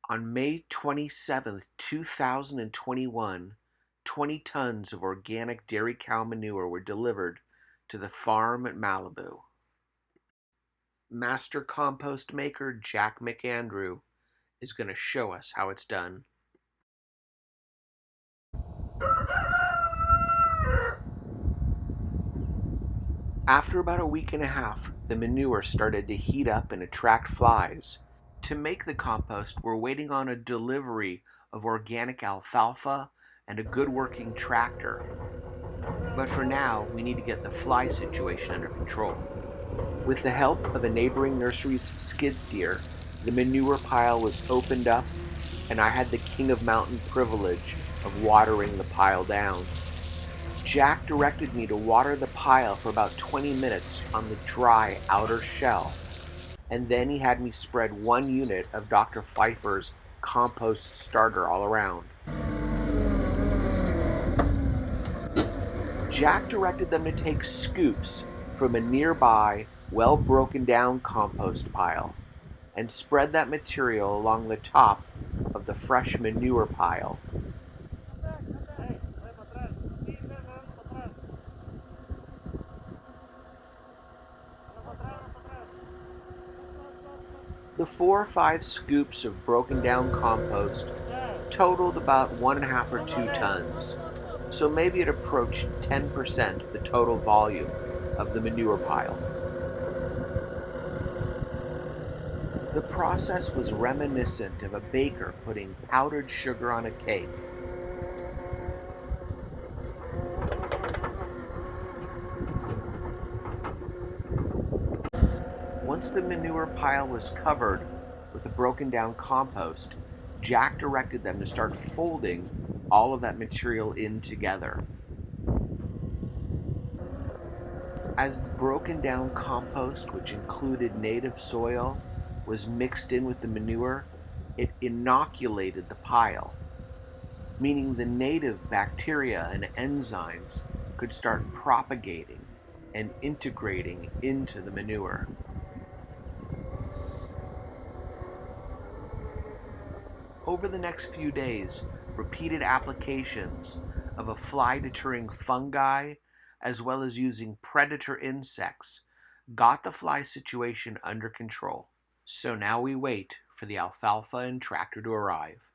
On May 27th, 2021, 20 tons of organic dairy cow manure were delivered to the farm at Malibu. Master compost maker Jack McAndrew is going to show us how it's done. After about a week and a half, the manure started to heat up and attract flies. To make the compost, we're waiting on a delivery of organic alfalfa and a good working tractor. But for now, we need to get the fly situation under control. With the help of a neighboring nursery's skid steer, the manure pile was opened up, and I had the king of mountain privilege of watering the pile down. Jack directed me to water the pile for about 20 minutes on the dry outer shell, and then he had me spread 1 unit of Dr. Pfeiffer's compost starter all around. Jack directed them to take scoops from a nearby, well broken down compost pile and spread that material along the top of the fresh manure pile. The 4 or 5 scoops of broken down compost totaled about 1.5 or 2 tons, so maybe it approached 10% of the total volume of the manure pile. The process was reminiscent of a baker putting powdered sugar on a cake. Once the manure pile was covered with the broken down compost, Jack directed them to start folding all of that material in together. As the broken down compost, which included native soil, was mixed in with the manure, it inoculated the pile, meaning the native bacteria and enzymes could start propagating and integrating into the manure. Over the next few days, repeated applications of a fly-deterring fungi as well as using predator insects got the fly situation under control. So now we wait for the alfalfa and tractor to arrive.